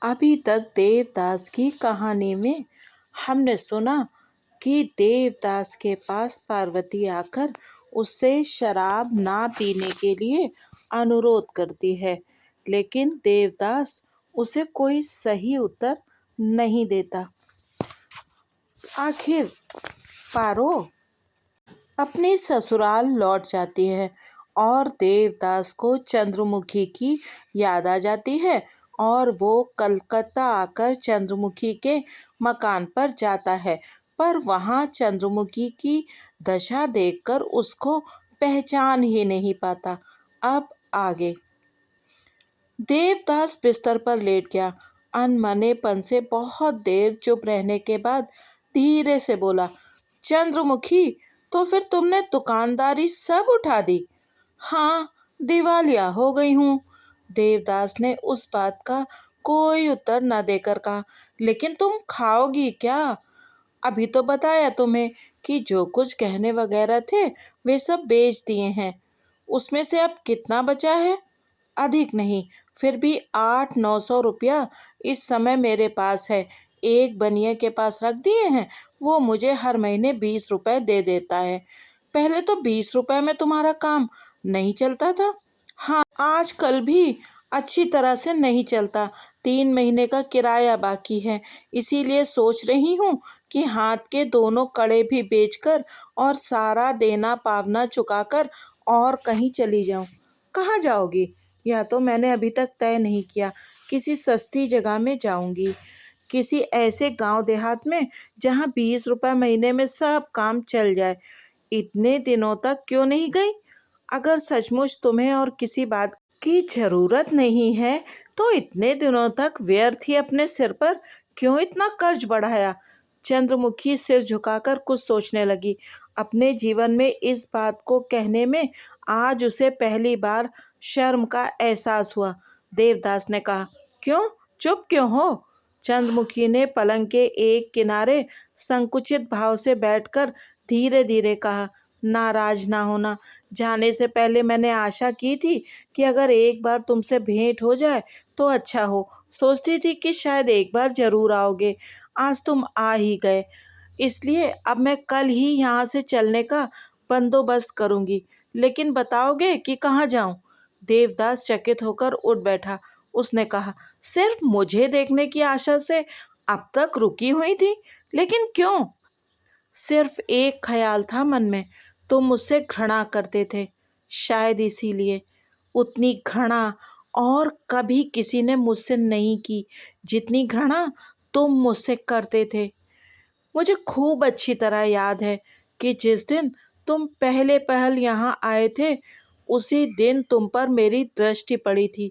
अभी तक देवदास की कहानी में हमने सुना कि देवदास के पास पार्वती आकर उससे शराब ना पीने के लिए अनुरोध करती है, लेकिन देवदास उसे कोई सही उत्तर नहीं देता। आखिर पारो अपने ससुराल लौट जाती है और देवदास को चंद्रमुखी की याद आ जाती है और वो कलकत्ता आकर चंद्रमुखी के मकान पर जाता है, पर वहाँ चंद्रमुखी की दशा देखकर उसको पहचान ही नहीं पाता। अब आगे देवदास बिस्तर पर लेट गया। अनमनेपन से बहुत देर चुप रहने के बाद धीरे से बोला, चंद्रमुखी, तो फिर तुमने दुकानदारी सब उठा दी? हाँ, दिवालिया हो गई हूँ। देवदास ने उस बात का कोई उत्तर न देकर कहा, लेकिन तुम खाओगी क्या? अभी तो बताया तुम्हें कि जो कुछ गहने वगैरह थे वे सब बेच दिए हैं। उसमें से अब कितना बचा है? अधिक नहीं, फिर भी 800-900 रुपया इस समय मेरे पास है। एक बनिए के पास रख दिए हैं, वो मुझे हर महीने 20 रुपए दे देता है। पहले तो 20 रुपए में तुम्हारा काम नहीं चलता था। हाँ, आजकल भी अच्छी तरह से नहीं चलता। 3 महीने का किराया बाकी है, इसीलिए सोच रही हूँ कि हाथ के दोनों कड़े भी बेचकर और सारा देना पावना चुकाकर और कहीं चली जाऊँ। कहाँ जाओगी? यह तो मैंने अभी तक तय नहीं किया। किसी सस्ती जगह में जाऊंगी, किसी ऐसे गांव देहात में जहां 20 रुपए महीने में सब काम चल जाए। इतने दिनों तक क्यों नहीं गई? अगर सचमुच तुम्हें और किसी बात की जरूरत नहीं है तो इतने दिनों तक व्यर्थ ही अपने सिर पर क्यों इतना कर्ज बढ़ाया? चंद्रमुखी सिर झुकाकर कुछ सोचने लगी। अपने जीवन में इस बात को कहने में आज उसे पहली बार शर्म का एहसास हुआ। देवदास ने कहा, क्यों चुप क्यों हो? चंद्रमुखी ने पलंग के एक किनारे संकुचित भाव से बैठकर धीरे धीरे कहा, नाराज ना होना। जाने से पहले मैंने आशा की थी कि अगर एक बार तुमसे भेंट हो जाए तो अच्छा हो। सोचती थी कि शायद एक बार जरूर आओगे। आज तुम आ ही गए, इसलिए अब मैं कल ही यहाँ से चलने का बंदोबस्त करूंगी। लेकिन बताओगे कि कहाँ जाऊं? देवदास चकित होकर उठ बैठा। उसने कहा, सिर्फ मुझे देखने की आशा से अब तक रुकी हुई थी, लेकिन क्यों? सिर्फ एक ख्याल था मन में, तुम मुझसे घृणा करते थे, शायद इसीलिए। उतनी घृणा और कभी किसी ने मुझसे नहीं की जितनी घृणा तुम मुझसे करते थे। मुझे खूब अच्छी तरह याद है कि जिस दिन तुम पहले पहल यहाँ आए थे उसी दिन तुम पर मेरी दृष्टि पड़ी थी।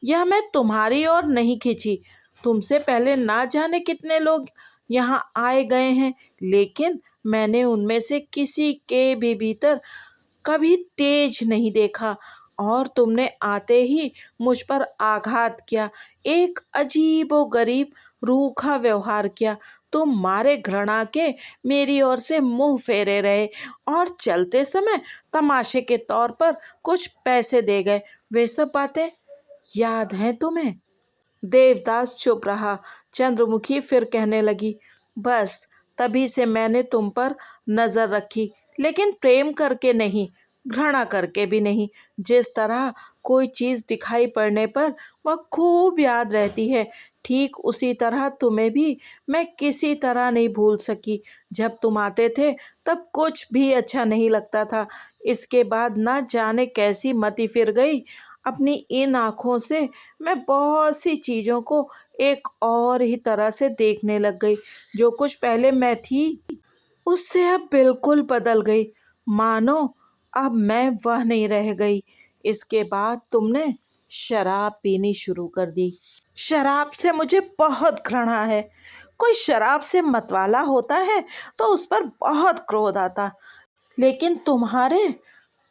यह मैं तुम्हारी ओर नहीं खींची, तुमसे पहले ना जाने कितने लोग यहाँ आए गए हैं, लेकिन मैंने उनमें से किसी के भी भीतर कभी तेज नहीं देखा और तुमने आते ही मुझ पर आघात किया। एक अजीबोगरीब रूखा व्यवहार किया। तुम मारे घृणा के मेरी ओर से मुंह फेरे रहे और चलते समय तमाशे के तौर पर कुछ पैसे दे गए। वे सब बातें याद हैं तुम्हें? देवदास चुप रहा। चंद्रमुखी फिर कहने लगी, बस तभी से मैंने तुम पर नजर रखी, लेकिन प्रेम करके नहीं, घृणा करके भी नहीं। जिस तरह कोई चीज दिखाई पड़ने पर वह खूब याद रहती है, ठीक उसी तरह तुम्हें भी मैं किसी तरह नहीं भूल सकी। जब तुम आते थे तब कुछ भी अच्छा नहीं लगता था। इसके बाद न जाने कैसी मति फिर गई। अपनी इन आँखों से मैं बहुत सी चीज़ों को एक और ही तरह से देखने लग गई। जो कुछ पहले मैं थी उससे अब बिल्कुल बदल गई, मानो अब मैं वह नहीं रह गई। इसके बाद तुमने शराब पीनी शुरू कर दी। शराब से मुझे बहुत घृणा है। कोई शराब से मतवाला होता है तो उस पर बहुत क्रोध आता, लेकिन तुम्हारे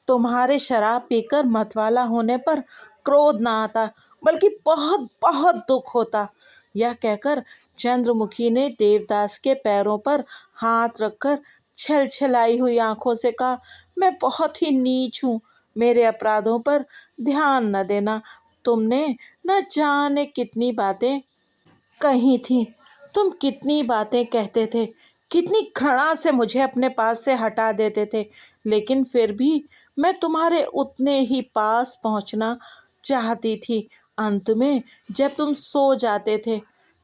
तुम्हारे शराब पीकर मतवाला होने पर क्रोध ना आता, बल्कि बहुत बहुत दुख होता। यह कहकर चंद्रमुखी ने देवदास के पैरों पर हाथ रखकर छलछलाई हुई आंखों से कहा, मैं बहुत ही नीच हूँ, मेरे अपराधों पर ध्यान न देना। तुमने न जाने कितनी बातें कहीं थी। तुम कितनी बातें कहते थे, कितनी घृणा से मुझे अपने पास से हटा देते थे, लेकिन फिर भी मैं तुम्हारे उतने ही पास पहुंचना चाहती थी। अंत में जब तुम सो जाते थे,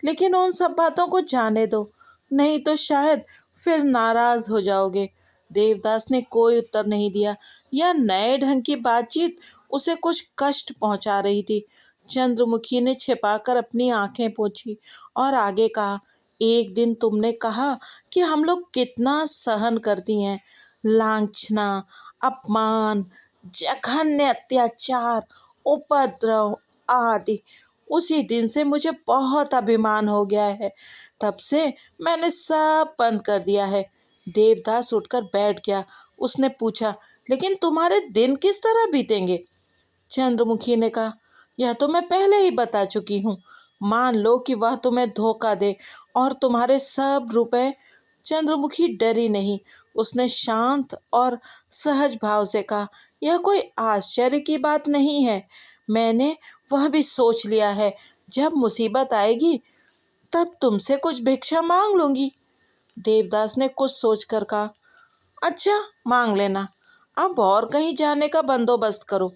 लेकिन उन सब बातों को जाने दो, नहीं तो शायद फिर नाराज हो जाओगे। देवदास ने कोई उत्तर नहीं दिया। यह नए ढंग की बातचीत उसे कुछ कष्ट पहुंचा रही थी। चंद्रमुखी ने छिपाकर अपनी आंखें पोंछी और आगे कहा, एक दिन तुमने कहा कि हम लोग कितना सहन करती हैं, लांछना, अपमान, जघन्य अत्याचार, उपद्रव आदि। उसी दिन से मुझे बहुत अभिमान हो गया है। तब से मैंने सब बंद कर दिया है। देवदास उठकर बैठ गया। उसने पूछा, लेकिन तुम्हारे दिन किस तरह बीतेंगे? चंद्रमुखी ने कहा, यह तो मैं पहले ही बता चुकी हूँ। मान लो कि वह तुम्हें धोखा दे और तुम्हारे सब रुपए। चंद्रमुखी डरी नहीं। उसने शांत और सहज भाव से कहा, यह कोई आश्चर्य की बात नहीं है। मैंने वह भी सोच लिया है, जब मुसीबत आएगी तब तुमसे कुछ भिक्षा मांग लूंगी। देवदास ने कुछ सोचकर कहा, अच्छा, मांग लेना। अब और कहीं जाने का बंदोबस्त करो।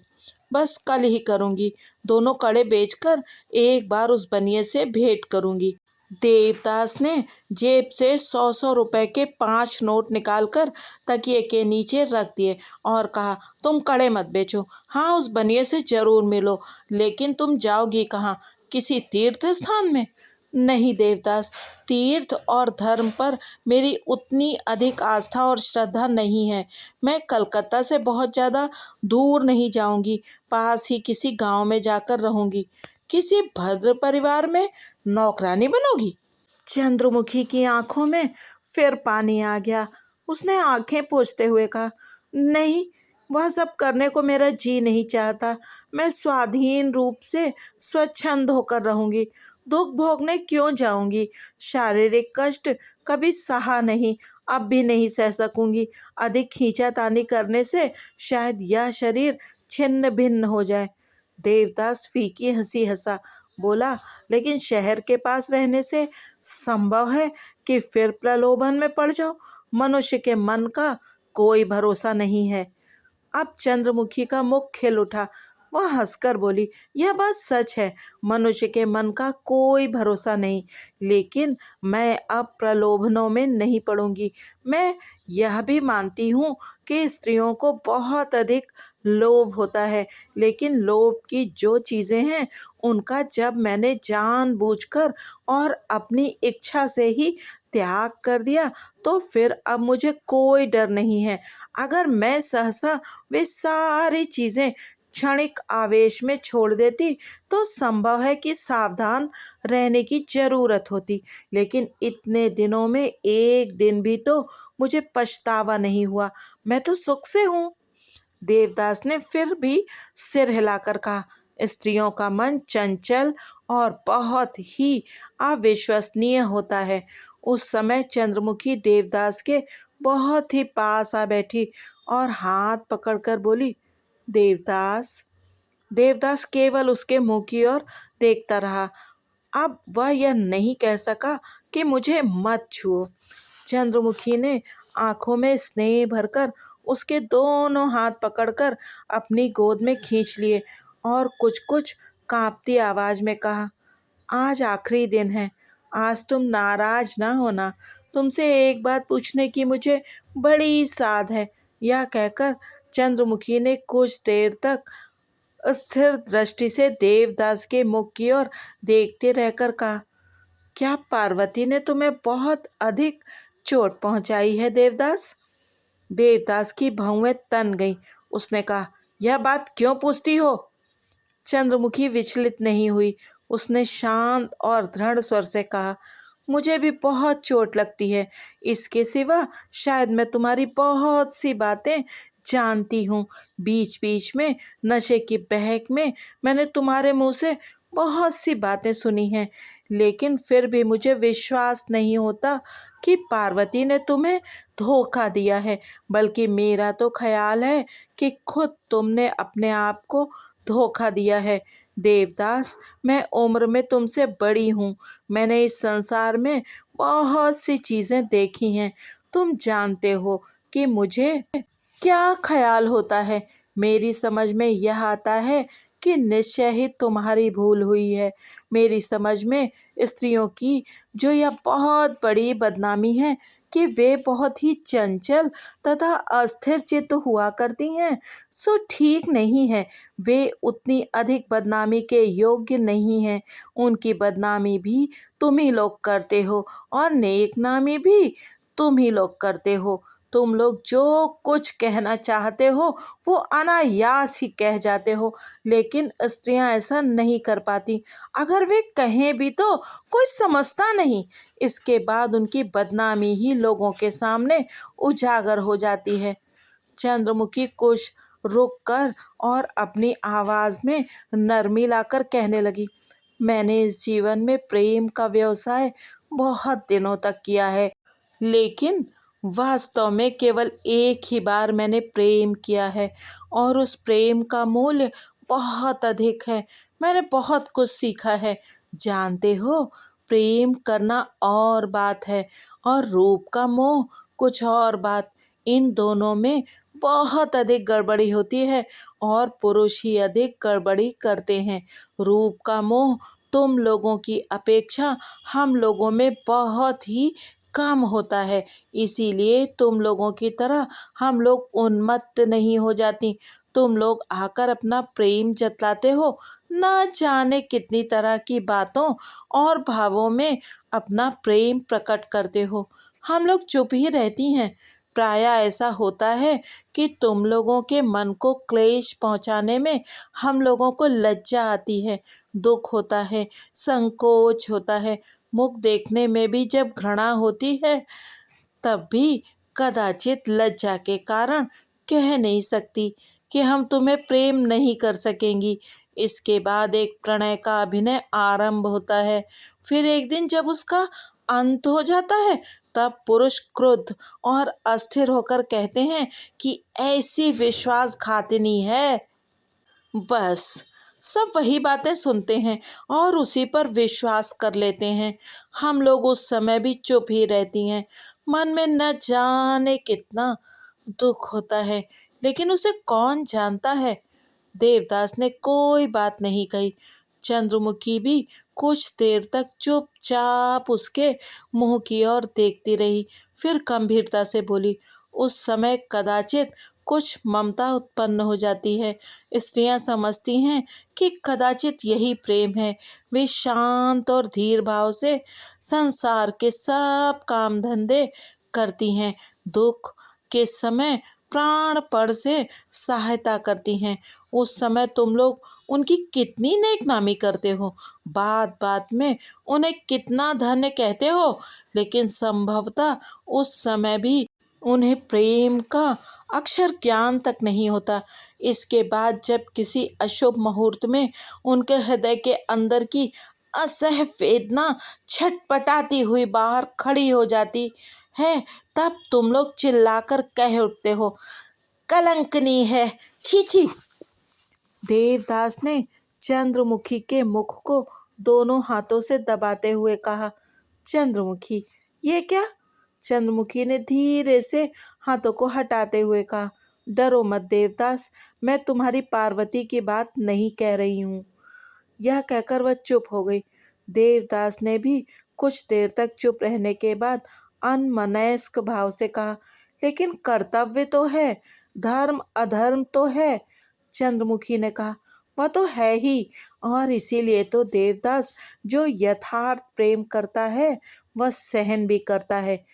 बस कल ही करूंगी। दोनों कड़े बेचकर एक बार उस बनिए से भेंट करूंगी। देवदास ने जेब से 100-100 रुपए के 5 नोट निकालकर तकिए के नीचे रख दिए और कहा, तुम कड़े मत बेचो। हाँ, उस बनिए से जरूर मिलो, लेकिन तुम जाओगी कहाँ? किसी तीर्थ स्थान में? नहीं देवदास, तीर्थ और धर्म पर मेरी उतनी अधिक आस्था और श्रद्धा नहीं है। मैं कलकत्ता से बहुत ज़्यादा दूर नहीं जाऊंगी। पास ही किसी गांव में जाकर रहूंगी। किसी भद्र परिवार में नौकरानी बनोगी? चंद्रमुखी की आंखों में फिर पानी आ गया। उसने आंखें पोंछते हुए कहा, नहीं, वह सब करने को मेरा जी नहीं चाहता। मैं स्वाधीन रूप से स्वच्छंद होकर रहूंगी। दुख भोगने क्यों जाऊंगी? शारीरिक कष्ट कभी सहा नहीं, अब भी नहीं सह सकूंगी। अधिक खींचातानी करने से शायद यह शरीर छिन्न भिन्न हो जाए। देवदास फीकी हंसी हंसा। बोला, लेकिन शहर के पास रहने से संभव है कि फिर प्रलोभन में पड़ जाओ। मनुष्य के मन का कोई भरोसा नहीं है। अब चंद्रमुखी का मुख खिल उठा। वह हंसकर बोली, यह बात सच है, मनुष्य के मन का कोई भरोसा नहीं। लेकिन मैं अब प्रलोभनों में नहीं पड़ूंगी। मैं यह भी मानती हूँ कि स्त्रियों को बहुत अधिक लोभ होता है, लेकिन लोभ की जो चीज़ें हैं उनका जब मैंने जानबूझकर और अपनी इच्छा से ही त्याग कर दिया, तो फिर अब मुझे कोई डर नहीं है। अगर मैं सहसा वे सारी चीज़ें क्षणिक आवेश में छोड़ देती, तो संभव है कि सावधान रहने की जरूरत होती। लेकिन इतने दिनों में एक दिन भी तो मुझे पछतावा नहीं हुआ। मैं तो सुख से हूँ। देवदास ने फिर भी सिर हिलाकर कहा, स्त्रियों का मन चंचल और बहुत ही अविश्वसनीय होता है। उस समय चंद्रमुखी देवदास के बहुत ही पास आ बैठी और हाथ पकड़कर बोली, देवदास। देवदास केवल उसके मुंह की ओर देखता रहा। अब वह यह नहीं कह सका कि मुझे मत छुओ। चंद्रमुखी ने आंखों में स्नेह भरकर उसके दोनों हाथ पकड़कर अपनी गोद में खींच लिए और कुछ कुछ कांपती आवाज में कहा, आज आखिरी दिन है। आज तुम नाराज ना होना। तुमसे एक बात पूछने की मुझे बड़ी साध है। यह कहकर चंद्रमुखी ने कुछ देर तक स्थिर दृष्टि से देवदास के मुख की ओर देखते रहकर कहा, क्या पार्वती ने तुम्हें बहुत अधिक चोट पहुंचाई है देवदास? देवदास की भौहें तन गईं। उसने कहा, यह बात क्यों पूछती हो? चंद्रमुखी विचलित नहीं हुई। उसने शांत और दृढ़ स्वर से कहा, मुझे भी बहुत चोट लगती है। इसके सिवा शायद मैं तुम्हारी बहुत सी बातें जानती हूँ। बीच बीच में नशे की बहक में मैंने तुम्हारे मुंह से बहुत सी बातें सुनी हैं, लेकिन फिर भी मुझे विश्वास नहीं होता कि पार्वती ने तुम्हें धोखा दिया है। बल्कि मेरा तो ख्याल है कि खुद तुमने अपने आप को धोखा दिया है। देवदास, मैं उम्र में तुमसे बड़ी हूँ। मैंने इस संसार में बहुत सी चीज़ें देखी हैं। तुम जानते हो कि मुझे क्या ख्याल होता है। मेरी समझ में यह आता है कि निश्चय ही तुम्हारी भूल हुई है। मेरी समझ में स्त्रियों की जो यह बहुत बड़ी बदनामी है कि वे बहुत ही चंचल तथा अस्थिर चित्त हुआ करती हैं, सो ठीक नहीं है। वे उतनी अधिक बदनामी के योग्य नहीं हैं। उनकी बदनामी भी तुम ही लोग करते हो और नेक नामी भी तुम ही लोग करते हो। तुम लोग जो कुछ कहना चाहते हो वो अनायास ही कह जाते हो, लेकिन स्त्रियां ऐसा नहीं कर पाती। अगर वे कहें भी तो कोई समझता नहीं। इसके बाद उनकी बदनामी ही लोगों के सामने उजागर हो जाती है। चंद्रमुखी कुछ रुक कर और अपनी आवाज में नरमी लाकर कहने लगी, मैंने इस जीवन में प्रेम का व्यवसाय बहुत दिनों तक किया है, लेकिन वास्तव में केवल एक ही बार मैंने प्रेम किया है और उस प्रेम का मूल्य बहुत अधिक है। मैंने बहुत कुछ सीखा है। जानते हो, प्रेम करना और बात है और रूप का मोह कुछ और बात। इन दोनों में बहुत अधिक गड़बड़ी होती है और पुरुष ही अधिक गड़बड़ी करते हैं। रूप का मोह तुम लोगों की अपेक्षा हम लोगों में बहुत ही कम होता है। इसीलिए तुम लोगों की तरह हम लोग उन्मत्त नहीं हो जाती। तुम लोग आकर अपना प्रेम जतलाते हो, न जाने कितनी तरह की बातों और भावों में अपना प्रेम प्रकट करते हो। हम लोग चुप ही रहती हैं। प्रायः ऐसा होता है कि तुम लोगों के मन को क्लेश पहुंचाने में हम लोगों को लज्जा आती है, दुख होता है, संकोच होता है। मुख देखने में भी जब घृणा होती है, तब भी कदाचित लज्जा के कारण कह नहीं सकती कि हम तुम्हें प्रेम नहीं कर सकेंगी। इसके बाद एक प्रणय का अभिनय आरंभ होता है। फिर एक दिन जब उसका अंत हो जाता है, तब पुरुष क्रुद्ध और अस्थिर होकर कहते हैं कि ऐसी विश्वासघातिनी है। बस सब वही बातें सुनते हैं और उसी पर विश्वास कर लेते हैं। हम लोग उस समय भी चुप ही रहती हैं। मन में न जाने कितना दुख होता है, लेकिन उसे कौन जानता है। देवदास ने कोई बात नहीं कही। चंद्रमुखी भी कुछ देर तक चुपचाप उसके मुंह की ओर देखती रही। फिर गंभीरता से बोली, उस समय कदाचित कुछ ममता उत्पन्न हो जाती है। स्त्रियां समझती हैं कि कदाचित यही प्रेम है। वे शांत और धीर भाव से संसार के सब काम धंधे करती हैं। दुख के समय प्राणपण से सहायता करती हैं। उस समय तुम लोग उनकी कितनी नेकनामी करते हो, बात बात में उन्हें कितना धन्य कहते हो, लेकिन संभवतः उस समय भी उन्हें प्रेम का अक्षर ज्ञान तक नहीं होता। इसके बाद जब किसी अशुभ मुहूर्त में उनके हृदय के अंदर की असह वेदना छटपटाती हुई बाहर खड़ी हो जाती है, तब तुम लोग चिल्लाकर कह उठते हो, कलंकनी है, छी छी। देवदास ने चंद्रमुखी के मुख को दोनों हाथों से दबाते हुए कहा, चंद्रमुखी, ये क्या? चंद्रमुखी ने धीरे से हाथों को हटाते हुए कहा, डरो मत देवदास, मैं तुम्हारी पार्वती की बात नहीं कह रही हूँ। यह कहकर वह चुप हो गई। देवदास ने भी कुछ देर तक चुप रहने के बाद अनमनस्क भाव से कहा, लेकिन कर्तव्य तो है, धर्म अधर्म तो है। चंद्रमुखी ने कहा, वह तो है ही, और इसीलिए तो देवदास जो यथार्थ प्रेम करता है वह सहन भी करता है।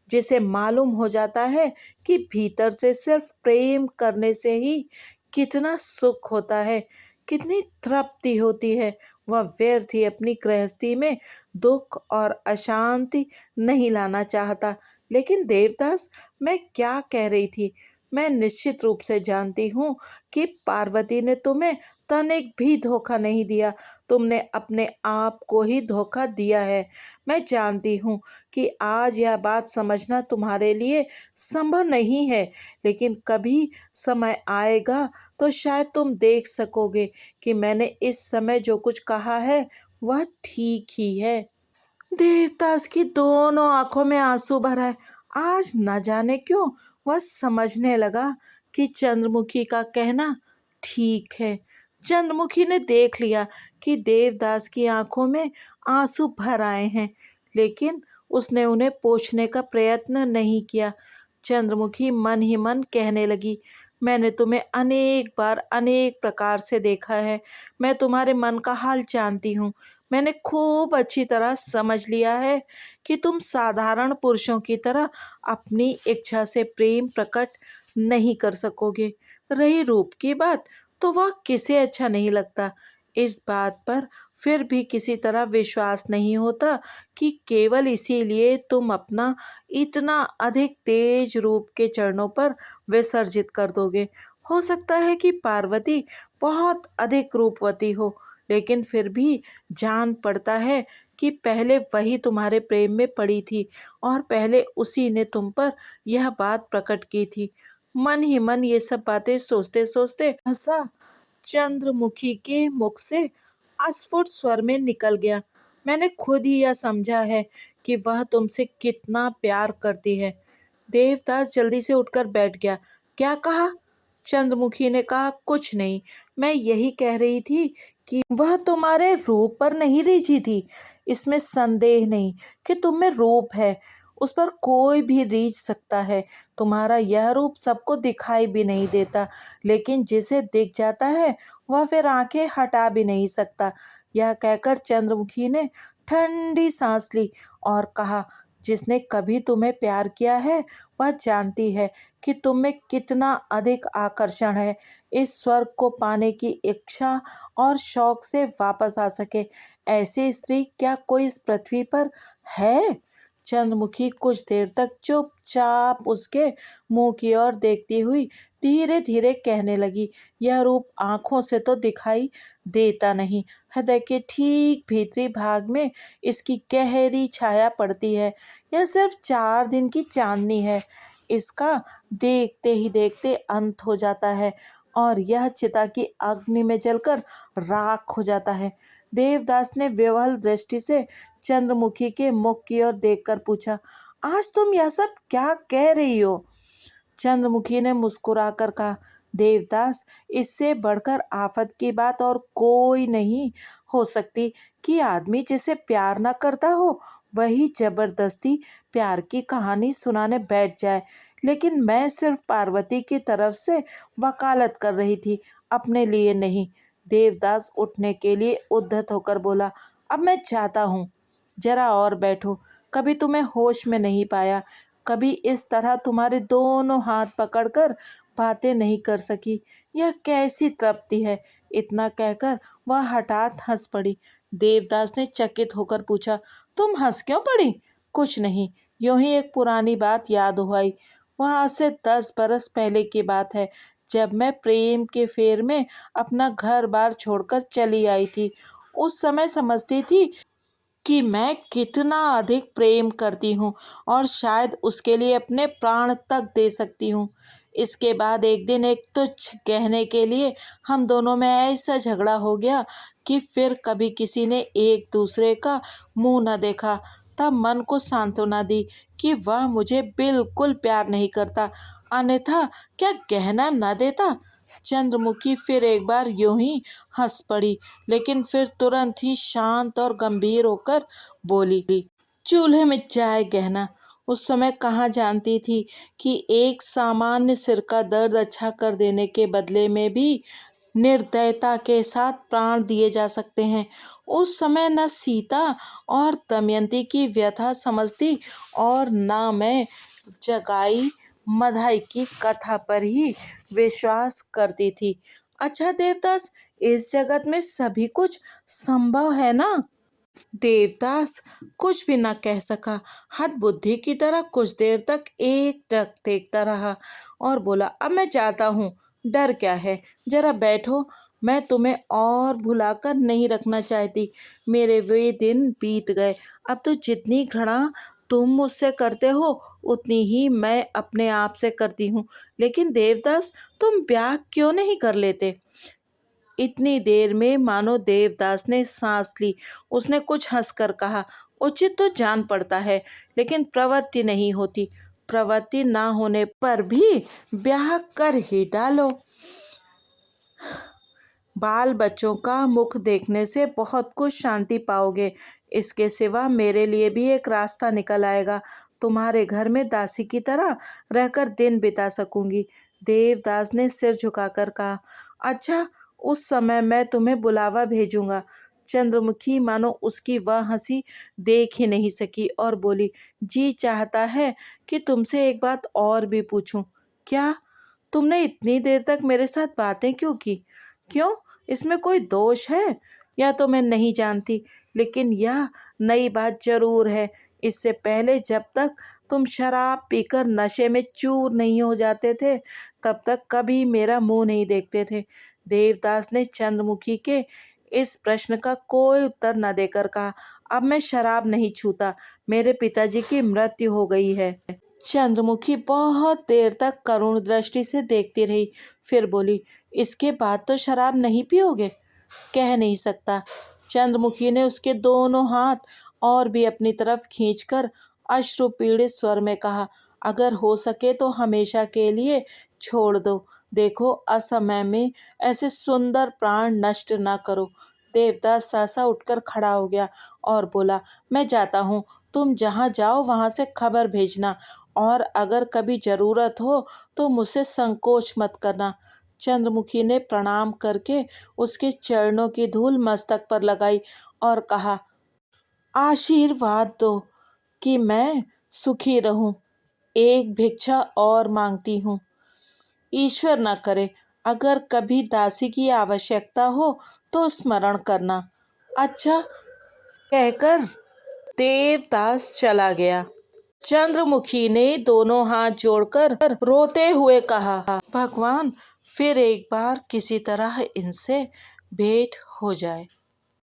जिसे मालूम हो जाता है कि भीतर से सिर्फ प्रेम करने से ही कितना सुख होता है, कितनी तृप्ति होती है, वह व्यर्थ ही अपनी गृहस्थी में दुख और अशांति नहीं लाना चाहता। लेकिन देवदास, मैं क्या कह रही थी? मैं निश्चित रूप से जानती हूँ कि पार्वती ने तुम्हें तनिक भी धोखा नहीं दिया। तुमने अपने आप को ही धोखा दिया है। मैं जानती हूँ कि आज यह बात समझना तुम्हारे लिए संभव नहीं है, लेकिन कभी समय आएगा तो शायद तुम देख सकोगे कि मैंने इस समय जो कुछ कहा है वह ठीक ही है। देवदास की दोनों आंखों में आंसू भर आए। आज न जाने क्यों वह समझने लगा कि चंद्रमुखी का कहना ठीक है। चंद्रमुखी ने देख लिया कि देवदास की आंखों में आंसू भर आए हैं, लेकिन उसने उन्हें पोंछने का प्रयत्न नहीं किया। चंद्रमुखी मन ही मन कहने लगी, मैंने तुम्हें अनेक बार अनेक प्रकार से देखा है। मैं तुम्हारे मन का हाल जानती हूँ। मैंने खूब अच्छी तरह समझ लिया है कि तुम साधारण पुरुषों की तरह अपनी इच्छा से प्रेम प्रकट नहीं कर सकोगे। रही रूप की बात, तो वह किसे अच्छा नहीं लगता। इस बात पर फिर भी किसी तरह विश्वास नहीं होता कि केवल इसीलिए तुम अपना इतना अधिक तेज रूप के चरणों पर विसर्जित कर दोगे। हो सकता है कि पार्वती बहुत अधिक रूपवती हो, लेकिन फिर भी जान पड़ता है कि पहले वही तुम्हारे प्रेम में पड़ी थी और पहले उसी ने तुम पर यह बात प्रकट की थी। मन ही मन ये सब बातें सोचते सोचते हंसा चंद्रमुखी के मुख से अस्फुट स्वर में निकल गया, मैंने खुद ही यह समझा है कि वह तुमसे कितना प्यार करती है। देवदास जल्दी से उठकर बैठ गया। क्या कहा? चंद्रमुखी ने कहा, कुछ नहीं, मैं यही कह रही थी कि वह तुम्हारे रूप पर नहीं रीझी थी। इसमें संदेह नहीं कि तुम में रूप है, उस पर कोई भी रीझ सकता है। तुम्हारा यह रूप सबको दिखाई भी नहीं देता, लेकिन जिसे दिख जाता है वह फिर आंखें हटा भी नहीं सकता। यह कहकर चंद्रमुखी ने ठंडी सांस ली और कहा, जिसने कभी तुम्हें प्यार किया है वह जानती है कि तुम में कितना अधिक आकर्षण है। इस स्वर्ग को पाने की इच्छा और शौक से वापस आ सके, ऐसी स्त्री क्या कोई इस पृथ्वी पर है? चंद्रमुखी कुछ देर तक चुपचाप उसके मुंह की ओर देखती हुई धीरे धीरे कहने लगी, यह रूप आंखों से तो दिखाई देता नहीं, हृदय के ठीक भीतरी भाग में इसकी गहरी छाया पड़ती है। यह सिर्फ 4 दिन की चांदनी है, इसका देखते ही देखते अंत हो जाता है और यह चिता की अग्नि में जलकर राख हो जाता है। देवदास ने विवल दृष्टि से चंद्रमुखी के मुख की ओर देखकर पूछा, आज तुम यह सब क्या कह रही हो? चंद्रमुखी ने मुस्कुराकर कहा, देवदास, इससे बढ़कर आफत की बात और कोई नहीं हो सकती कि आदमी जिसे प्यार न करता हो वही जबरदस्ती प्यार की कहानी सुनाने बैठ जाए। लेकिन मैं सिर्फ पार्वती की तरफ से वकालत कर रही थी, अपने लिए नहीं। देवदास उठने के लिए उद्यत होकर बोला, अब मैं चाहता हूँ, जरा और बैठो। कभी तुम्हें होश में नहीं पाया, कभी इस तरह तुम्हारे दोनों हाथ पकड़कर बातें नहीं कर सकी। यह कैसी तृप्ति है? इतना कहकर वह हठात हंस पड़ी। देवदास ने चकित होकर पूछा, तुम हंस क्यों पड़ी? कुछ नहीं, यूं ही एक पुरानी बात याद हो आई। वह आज से 10 बरस पहले की बात है, जब मैं प्रेम के फेर में अपना घर बार छोड़कर चली आई थी। उस समय समझती थी कि मैं कितना अधिक प्रेम करती हूँ और शायद उसके लिए अपने प्राण तक दे सकती हूँ। इसके बाद एक दिन एक तुच्छ गहने के लिए हम दोनों में ऐसा झगड़ा हो गया कि फिर कभी किसी ने एक दूसरे का मुंह न देखा। तब मन को सांत्वना दी कि वह मुझे बिल्कुल प्यार नहीं करता, अन्यथा क्या गहना न देता। चंद्रमुखी फिर एक बार यूं ही हंस पड़ी, लेकिन फिर तुरंत ही शांत और गंभीर होकर बोली, चूल्हे में चाय गहना। उस समय कहाँ जानती थी कि एक सामान्य सिर का दर्द अच्छा कर देने के बदले में भी निर्दयता के साथ प्राण दिए जा सकते हैं। उस समय न सीता और दमयंती की व्यथा समझती और न मैं जगाई मधाई की कथा पर ही विश्वास करती थी। अच्छा देवदास, इस जगत में सभी कुछ संभव है ना? देवदास कुछ भी न कह सका। हद बुद्धि की तरह कुछ देर तक एकटक देखता रहा और बोला, अब मैं जाता हूँ, डर क्या है, जरा बैठो। मैं तुम्हें और भुलाकर नहीं रखना चाहती। मेरे वे दिन बीत गए। अब तो जितनी घृणा तुम मुझसे करते हो उतनी ही मैं अपने आप से करती हूँ। लेकिन देवदास, तुम ब्याह क्यों नहीं कर लेते? इतनी देर में मानो देवदास ने सांस ली। उसने कुछ हंसकर कहा, उचित तो जान पड़ता है, लेकिन प्रवृत्ति नहीं होती। प्रवृत्ति ना होने पर भी ब्याह कर ही डालो। बाल बच्चों का मुख देखने से बहुत कुछ शांति पाओगे। इसके सिवा मेरे लिए भी एक रास्ता निकल आएगा। तुम्हारे घर में दासी की तरह रहकर दिन बिता सकूंगी। देवदास ने सिर झुकाकर कहा, अच्छा, उस समय मैं तुम्हें बुलावा भेजूंगा। चंद्रमुखी मानो उसकी वह हंसी देख ही नहीं सकी और बोली, जी चाहता है कि तुमसे एक बात और भी पूछूं। क्या? तुमने इतनी देर तक मेरे साथ बातें क्यों की? क्यों? इसमें कोई दोष है? या तो मैं नहीं जानती, लेकिन यह नई बात जरूर है। इससे पहले जब तक तुम शराब पीकर नशे में चूर नहीं हो जाते थे, तब तक कभी मेरा मुंह नहीं देखते थे। देवदास ने चंद्रमुखी के इस प्रश्न का कोई उत्तर न देकर कहा, अब मैं शराब नहीं छूता। मेरे पिताजी की मृत्यु हो गई है। चंद्रमुखी बहुत देर तक करुण दृष्टि से देखती रही, फिर बोली, इसके बाद तो शराब नहीं पियोगे? कह नहीं सकता। चंद्रमुखी ने उसके दोनों हाथ और भी अपनी तरफ खींचकर अश्रु पीड़ित स्वर में कहा, अगर हो सके तो हमेशा के लिए छोड़ दो। देखो, असमय में ऐसे सुंदर प्राण नष्ट ना करो। देवदास सहसा उठकर खड़ा हो गया और बोला, मैं जाता हूँ। तुम जहाँ जाओ वहाँ से खबर भेजना, और अगर कभी जरूरत हो तो मुझसे संकोच मत करना। चंद्रमुखी ने प्रणाम करके उसके चरणों की धूल मस्तक पर लगाई और कहा, आशीर्वाद दो कि मैं सुखी रहूं। एक भिक्षा और मांगती हूँ। ईश्वर न करे, अगर कभी दासी की आवश्यकता हो तो स्मरण करना। अच्छा, कहकर देवदास चला गया। चंद्रमुखी ने दोनों हाथ जोड़कर रोते हुए कहा, भगवान, फिर एक बार किसी तरह इनसे भेंट हो जाए।